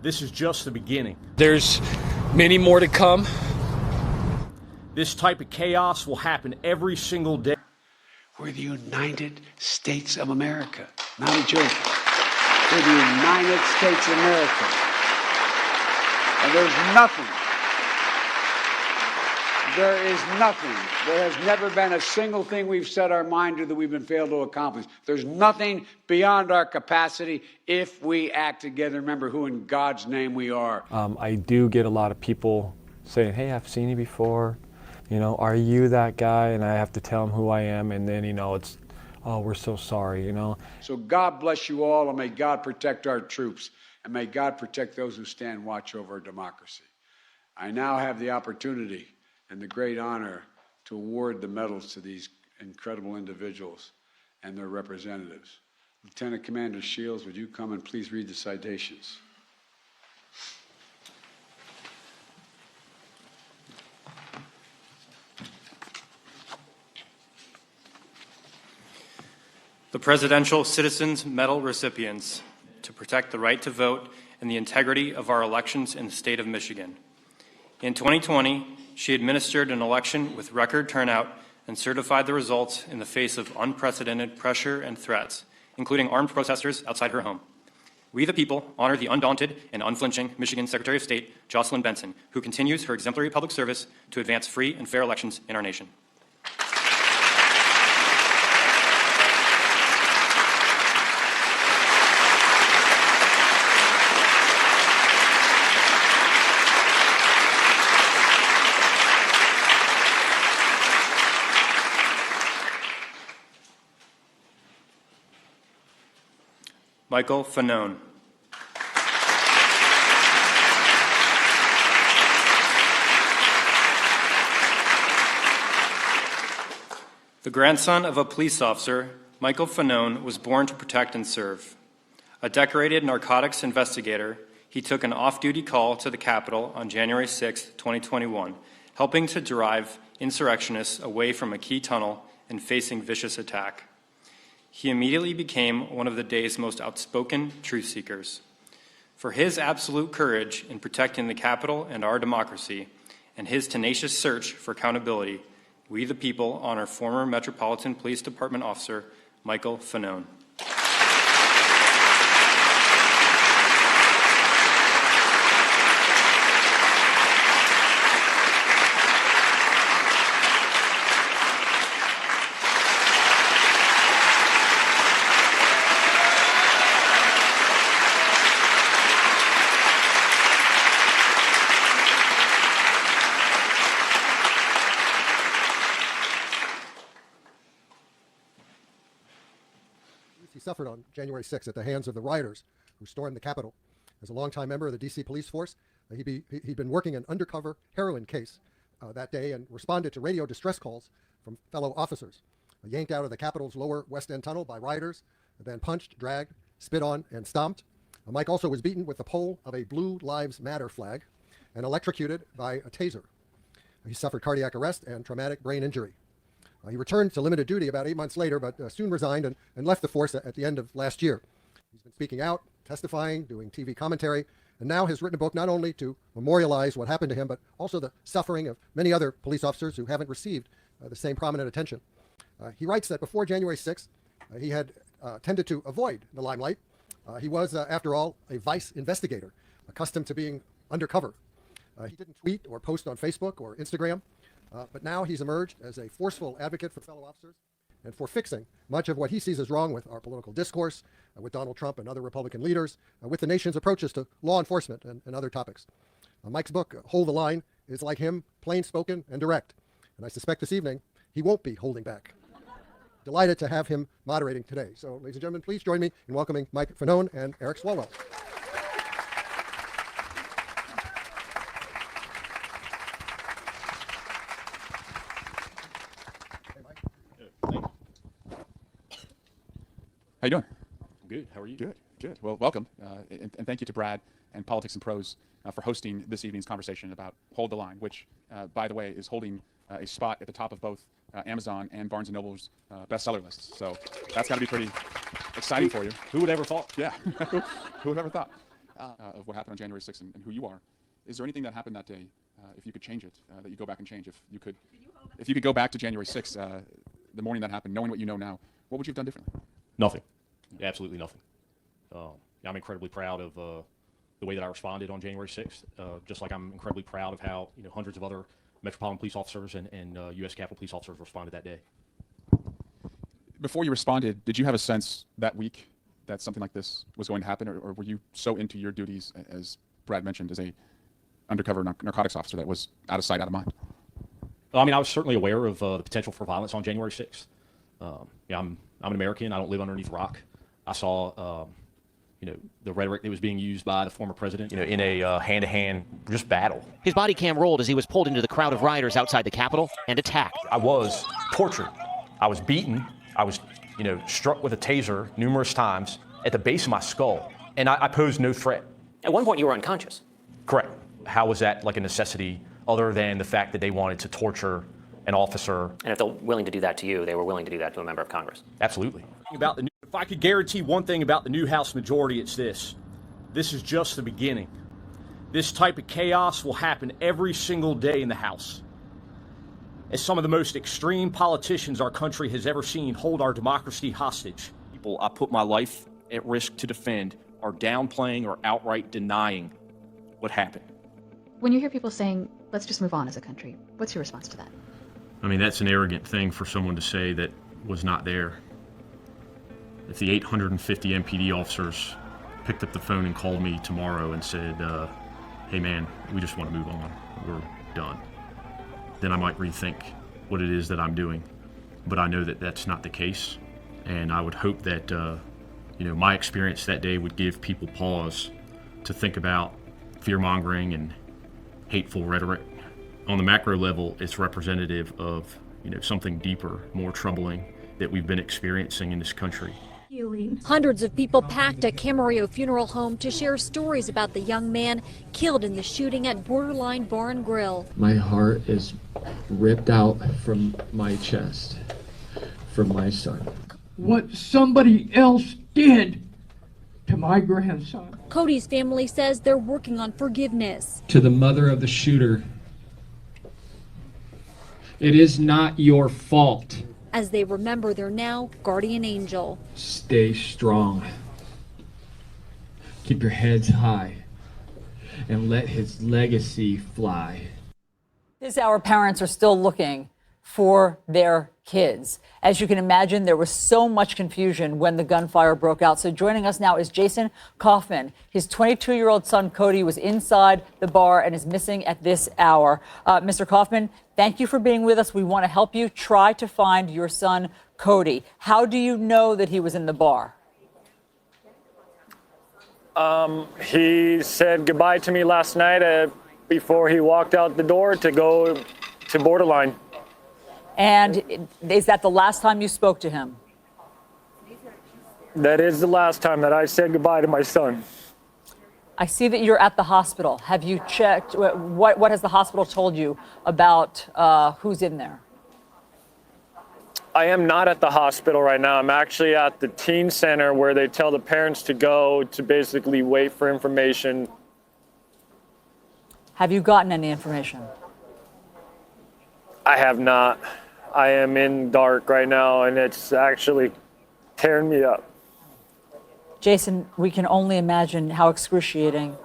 This is just the beginning. There's many more to come. This type of chaos will happen every single day. We're the United States of America, not a joke. We're the United States of America. And there's nothing, there has never been a single thing we've set our mind to that we've been failed to accomplish. There's nothing beyond our capacity if we act together. Remember who in God's name we are. I do get a lot of people saying, hey, I've seen you before. You know, are you that guy? And I have to tell them who I am, and then, you know, it's, oh, we're so sorry, you know. So God bless you all, and may God protect our troops, and may God protect those who stand watch over our democracy. I now have the opportunity and the great honor to award the medals to these incredible individuals and their representatives. Lieutenant Commander Shields, would you come and please read the citations? The Presidential Citizens Medal recipients to protect the right to vote and the integrity of our elections in the state of Michigan. In 2020, she administered an election with record turnout and certified the results in the face of unprecedented pressure and threats, including armed protesters outside her home. We the people honor the undaunted and unflinching Michigan Secretary of State, Jocelyn Benson, who continues her exemplary public service to advance free and fair elections in our nation. Michael Fanone. The grandson of a police officer, Michael Fanone was born to protect and serve. A decorated narcotics investigator, he took an off-duty call to the Capitol on January 6, 2021, helping to drive insurrectionists away from a key tunnel and facing vicious attack. He immediately became one of the day's most outspoken truth seekers. For his absolute courage in protecting the Capitol and our democracy, and his tenacious search for accountability, we the people honor former Metropolitan Police Department officer Michael Fanone. He suffered on January 6th at the hands of the rioters who stormed the Capitol. As a longtime member of the D.C. police force, he'd been working an undercover heroin case that day and responded to radio distress calls from fellow officers. Yanked out of the Capitol's lower West End tunnel by rioters, then punched, dragged, spit on, and stomped. Mike also was beaten with the pole of a Blue Lives Matter flag and electrocuted by a taser. He suffered cardiac arrest and traumatic brain injury. He returned to limited duty about 8 months later, but soon resigned and left the force at the end of last year. He's been speaking out, testifying, doing TV commentary, and now has written a book not only to memorialize what happened to him, but also the suffering of many other police officers who haven't received the same prominent attention. He writes that before January 6th, he had tended to avoid the limelight. He was, after all, a vice investigator, accustomed to being undercover. He didn't tweet or post on Facebook or Instagram. But now he's emerged as a forceful advocate for fellow officers and for fixing much of what he sees as wrong with our political discourse, with Donald Trump and other Republican leaders, with the nation's approaches to law enforcement and other topics. Mike's book, Hold the Line, is like him, plain-spoken and direct. And I suspect this evening he won't be holding back. Delighted to have him moderating today. So, ladies and gentlemen, please join me in welcoming Mike Fanone and Eric Swalwell. How you doing? Good. How are you? Good. Good. Well, welcome, and thank you to Brad and Politics and Prose for hosting this evening's conversation about Hold the Line, which, by the way, is holding a spot at the top of both Amazon and Barnes & Noble's bestseller lists. So that's got to be pretty exciting for you. Who would ever thought? Yeah. Who would ever thought? of what happened on January 6th and who you are. Is there anything that happened that day, if you could change it, that you go back and change? If you could go back to January 6th, the morning that happened, knowing what you know now, what would you have done differently? Nothing. Absolutely nothing. I'm incredibly proud of the way that I responded on January 6th, just like I'm incredibly proud of how hundreds of other Metropolitan Police officers and U.S. Capitol Police officers responded that day. Before you responded, did you have a sense that week that something like this was going to happen, or were you so into your duties, as Brad mentioned, as a undercover narcotics officer, that was out of sight, out of mind? Well, I mean, I was certainly aware of the potential for violence on January 6th. I'm an American. I don't live underneath a rock. I saw, the rhetoric that was being used by the former president, in a hand-to-hand just battle. His body cam rolled as he was pulled into the crowd of rioters outside the Capitol and attacked. I was tortured. I was beaten. I was, struck with a taser numerous times at the base of my skull, and I posed no threat. At one point, you were unconscious. Correct. How was that like a necessity other than the fact that they wanted to torture an officer? And if they're willing to do that to you, they were willing to do that to a member of Congress. Absolutely. If I could guarantee one thing about the new House majority, it's this. This is just the beginning. This type of chaos will happen every single day in the House. As some of the most extreme politicians our country has ever seen hold our democracy hostage. People I put my life at risk to defend are downplaying or outright denying what happened. When you hear people saying, let's just move on as a country, what's your response to that? I mean, that's an arrogant thing for someone to say that was not there. If the 850 MPD officers picked up the phone and called me tomorrow and said, hey man, we just want to move on, we're done, then I might rethink what it is that I'm doing. But I know that that's not the case. And I would hope that, my experience that day would give people pause to think about fear-mongering and hateful rhetoric. On the macro level, it's representative of, something deeper, more troubling that we've been experiencing in this country. Hundreds of people packed a Camarillo funeral home to share stories about the young man killed in the shooting at Borderline Bar and Grill. My heart is ripped out from my chest for my son. What somebody else did to my grandson. Cody's family says they're working on forgiveness. To the mother of the shooter, it is not your fault. As they remember their now guardian angel. Stay strong. Keep your heads high and let his legacy fly. This hour, parents are still looking for their kids. As you can imagine, there was so much confusion when the gunfire broke out. So joining us now is Jason Kaufman. His 22-year-old son, Cody, was inside the bar and is missing at this hour. Mr. Kaufman, thank you for being with us. We want to help you try to find your son, Cody. How do you know that he was in the bar? He said goodbye to me last night before he walked out the door to go to Borderline. And is that the last time you spoke to him? That is the last time that I said goodbye to my son. I see that you're at the hospital. Have you checked? What has the hospital told you about who's in there? I am not at the hospital right now. I'm actually at the teen center where they tell the parents to go to basically wait for information. Have you gotten any information? I have not. I am in dark right now, and it's actually tearing me up. Jason, we can only imagine how excruciating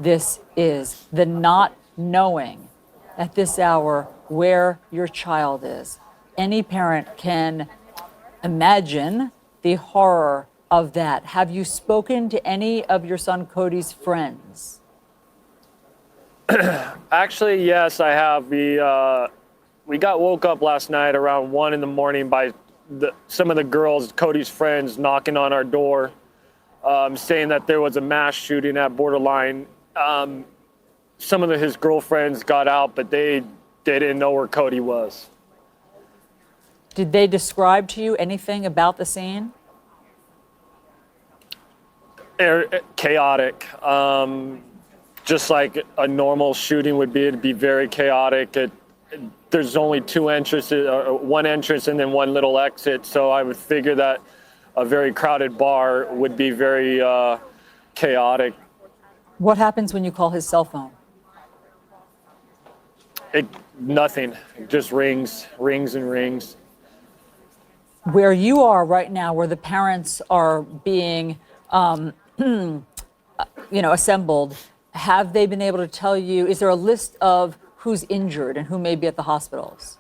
this is. The not knowing at this hour where your child is. Any parent can imagine the horror of that. Have you spoken to any of your son Cody's friends? Actually, yes, I have. We got woke up last night around 1 a.m. by some of the girls, Cody's friends, knocking on our door, saying that there was a mass shooting at Borderline. Some of his girlfriends got out, but they didn't know where Cody was. Did they describe to you anything about the scene? Chaotic. Just like a normal shooting would be, it'd be very chaotic. There's only two entrances, one entrance and then one little exit. So I would figure that a very crowded bar would be very chaotic. What happens when you call his cell phone? Nothing. It just rings and rings. Where you are right now, where the parents are being, assembled, have they been able to tell you, is there a list of who's injured and who may be at the hospitals?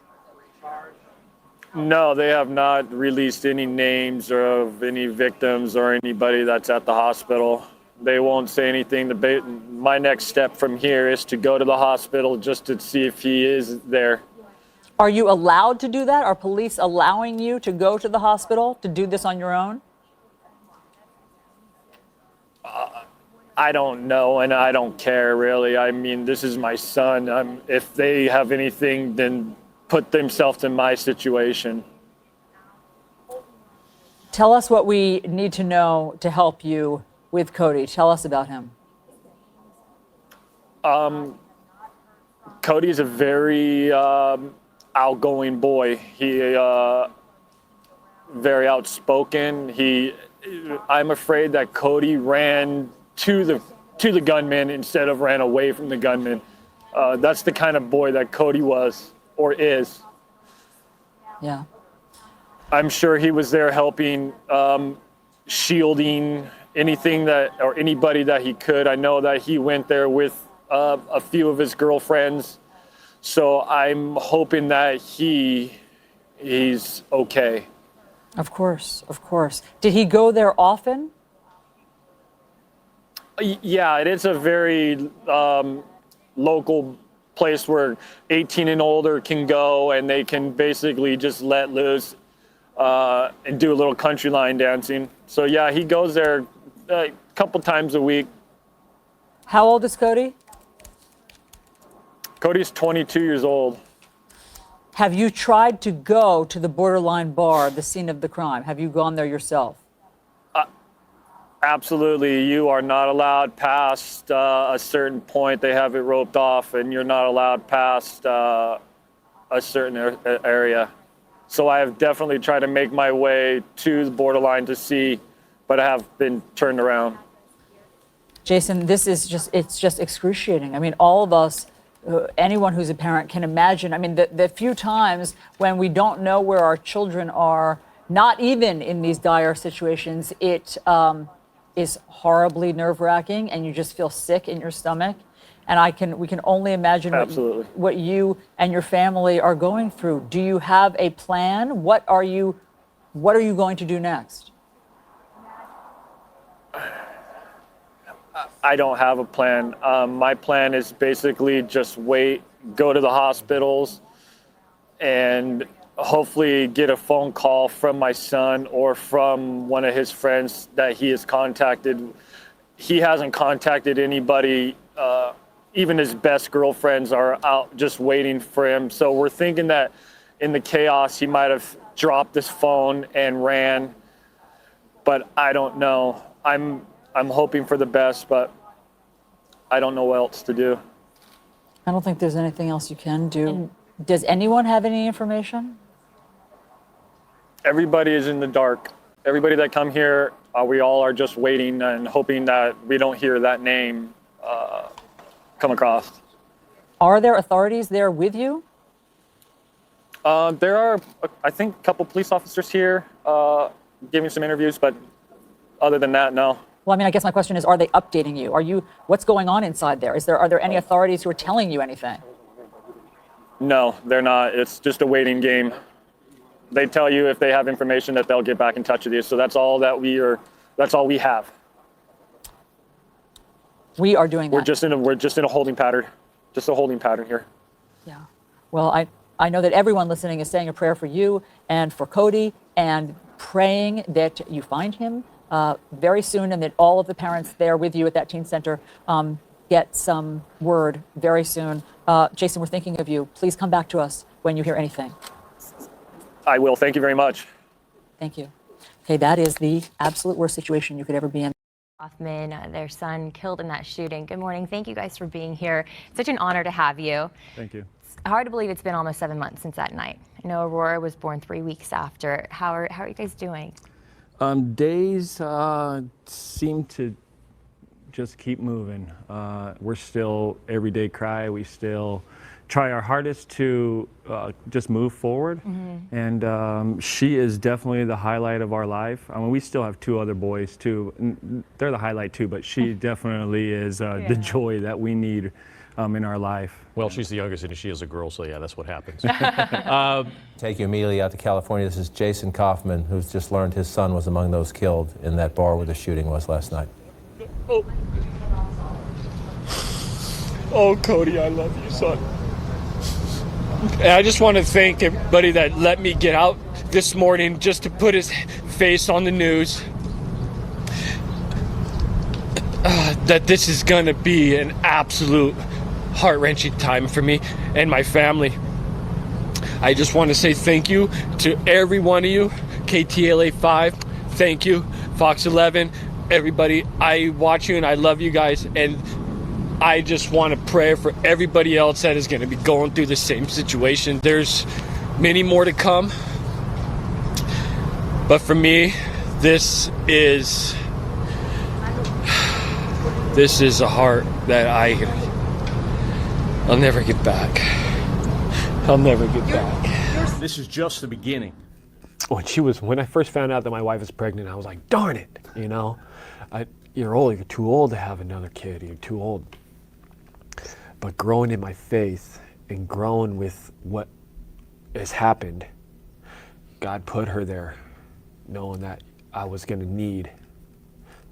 No, they have not released any names of any victims or anybody that's at the hospital. They won't say anything. My next step from here is to go to the hospital just to see if he is there. Are you allowed to do that? Are police allowing you to go to the hospital to do this on your own? I don't know, and I don't care, really. I mean, this is my son. If they have anything, then put themselves in my situation. Tell us what we need to know to help you with Cody. Tell us about him. Cody's a very outgoing boy. He very outspoken. I'm afraid that Cody ran to the gunman instead of ran away from the gunman. That's the kind of boy that Cody was or is. Yeah. I'm sure he was there helping, shielding anything or anybody that he could. I know that he went there with a few of his girlfriends. So I'm hoping that he's okay. Of course, of course. Did he go there often? Yeah, it is a very local place where 18 and older can go, and they can basically just let loose and do a little country line dancing. So yeah, he goes there a couple times a week. How old is Cody? Cody's 22 years old. Have you tried to go to the Borderline bar, the scene of the crime? Have you gone there yourself? Absolutely. You are not allowed past a certain point. They have it roped off, and you're not allowed past a certain area. So I have definitely tried to make my way to the Borderline to see, but I have been turned around. Jason, it's just excruciating. I mean, all of us, anyone who's a parent can imagine. I mean, the few times when we don't know where our children are, not even in these dire situations, it is horribly nerve-wracking, and you just feel sick in your stomach. And we can only imagine what you and your family are going through. Do you have a plan? What are you going to do next? I don't have a plan. My plan is basically just wait, go to the hospitals, and hopefully get a phone call from my son or from one of his friends that he has contacted. He hasn't contacted anybody. Even his best girlfriends are out just waiting for him. So we're thinking that in the chaos, he might have dropped his phone and ran, but I don't know. I'm hoping for the best, but I don't know what else to do. I don't think there's anything else you can do. Does anyone have any information? Everybody is in the dark. Everybody that come here, we all are just waiting and hoping that we don't hear that name come across. Are there authorities there with you? There are, I think, a couple police officers here giving some interviews, but other than that, no. Well, I mean, I guess my question is, are they updating you? What's going on inside there? Are there any authorities who are telling you anything? No, they're not. It's just a waiting game. They tell you if they have information that they'll get back in touch with you. So that's all we have. We are doing that. We're just in a holding pattern. Just a holding pattern here. Yeah. Well, I know that everyone listening is saying a prayer for you and for Cody, and praying that you find him very soon, and that all of the parents there with you at that teen center get some word very soon. Jason, we're thinking of you. Please come back to us when you hear anything. I will. Thank you very much. Thank you. Okay, that is the absolute worst situation you could ever be in. Hoffman, their son, killed in that shooting. Good morning. Thank you guys for being here. It's such an honor to have you. Thank you. It's hard to believe it's been almost 7 months since that night. I know Aurora was born 3 weeks after. How are you guys doing? Days seem to just keep moving. We're still everyday cry. We still try our hardest to just move forward. And she is definitely the highlight of our life. I mean, we still have 2 other boys too. They're the highlight too, but she definitely is the joy that we need in our life. Well, she's the youngest and she is a girl, so yeah, that's what happens. Take you immediately out to California. This is Jason Kaufman, who's just learned his son was among those killed in that bar where the shooting was last night. Oh, Cody, I love you, son. And I just want to thank everybody that let me get out this morning just to put his face on the news. That this is going to be an absolute heart-wrenching time for me and my family. I just want to say thank you to every one of you. KTLA 5, thank you. Fox 11, everybody, I watch you and I love you guys. And I just want to pray for everybody else that is going to be going through the same situation. There's many more to come. But for me, this is a heart that I'll never get back. I'll never get back. This is just the beginning. When I first found out that my wife was pregnant, I was like, darn it, you know. You're too old to have another kid, you're too old. But growing in my faith and growing with what has happened, God put her there, knowing that I was going to need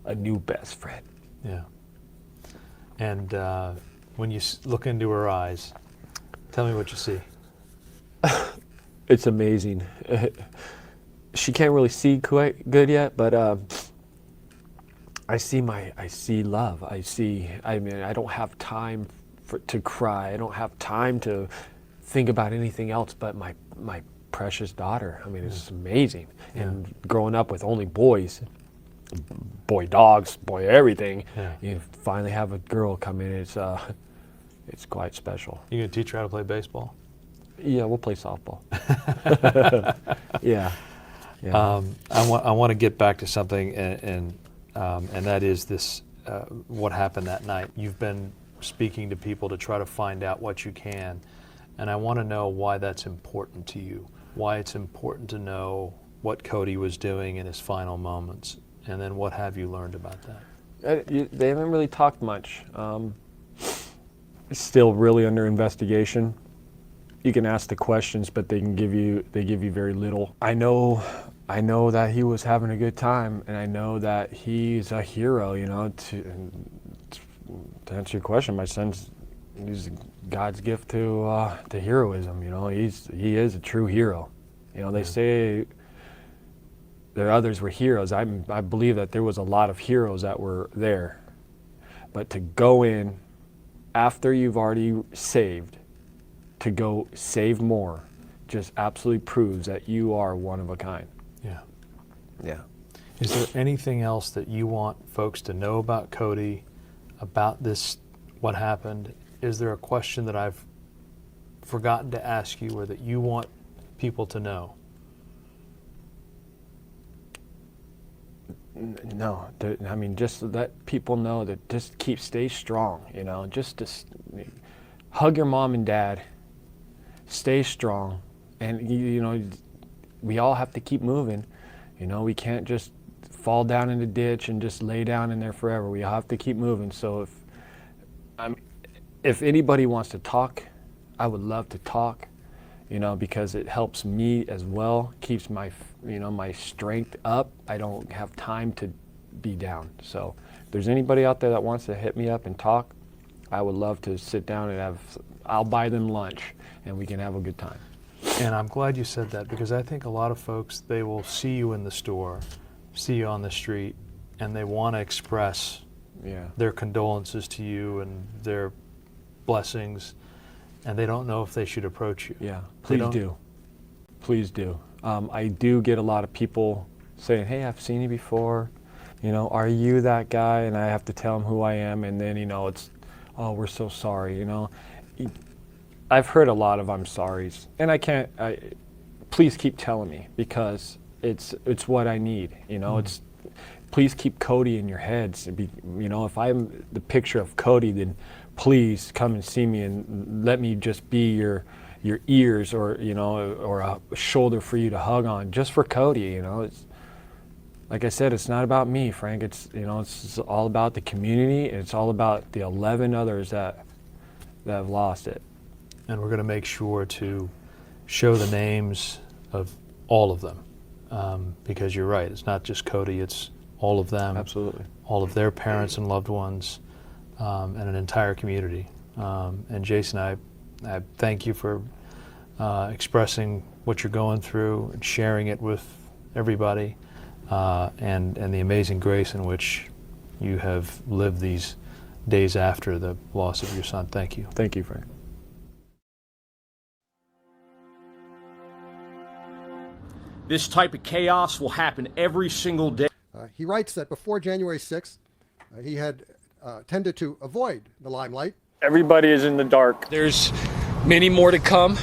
a new best friend. Yeah. And when you look into her eyes, tell me what you see. It's amazing. She can't really see quite good yet, but I see love. I mean, I don't have time to cry. I don't have time to think about anything else but my precious daughter. I mean, it's amazing. Yeah. And growing up with only boys, boy dogs, boy everything, you finally have a girl come in. It's quite special. You gonna teach her how to play baseball? Yeah, we'll play softball. Yeah. I want to get back to something, and that is this: what happened that night. You've been speaking to people to try to find out what you can, and I want to know why that's important to you. Why it's important to know what Cody was doing in his final moments, and then what have you learned about that? They haven't really talked much. It's still really under investigation. You can ask the questions, but they give you very little. I know that he was having a good time, and I know that he's a hero. You know, to answer your question, my son's he's God's gift to heroism. You know, he is a true hero. You know, they say there others were heroes. I believe that there was a lot of heroes that were there, but to go in after you've already saved, to go save more, just absolutely proves that you are one of a kind. Yeah. Yeah. Is there anything else that you want folks to know about Cody, about this, what happened? Is there a question that I've forgotten to ask you or that you want people to know? No, I mean, just let people know that just stay strong, you know, just hug your mom and dad, stay strong, and you know, we all have to keep moving, you know, we can't just fall down in the ditch and just lay down in there forever. We have to keep moving. So if anybody wants to talk, I would love to talk, you know, because it helps me as well, keeps my strength up. I don't have time to be down. So if there's anybody out there that wants to hit me up and talk, I would love to sit down and I'll buy them lunch and we can have a good time. And I'm glad you said that, because I think a lot of folks, they will see you in the store, see you on the street, and they want to express their condolences to you and their blessings, and they don't know if they should approach you. Yeah, please do. Please do. I do get a lot of people saying, hey, I've seen you before. You know, are you that guy? And I have to tell them who I am, and then, you know, it's, oh, we're so sorry, you know. I've heard a lot of I'm sorries, and please keep telling me, because it's what I need, you know. It's please keep Cody in your heads. You know, if I'm the picture of Cody, then please come and see me and let me just be your ears, or, you know, or a shoulder for you to hug on, just for Cody. You know, it's like I said, it's not about me, Frank. It's, you know, it's all about the community. And it's all about the 11 others that have lost it. And we're going to make sure to show the names of all of them, because you're right. It's not just Cody. It's all of them. Absolutely. All of their parents and loved ones, and an entire community. And Jason, I thank you for expressing what you're going through and sharing it with everybody, and the amazing grace in which you have lived these days after the loss of your son. Thank you. Thank you, Frank. This type of chaos will happen every single day. He writes that before January 6th, he had tended to avoid the limelight. Everybody is in the dark. There's many more to come.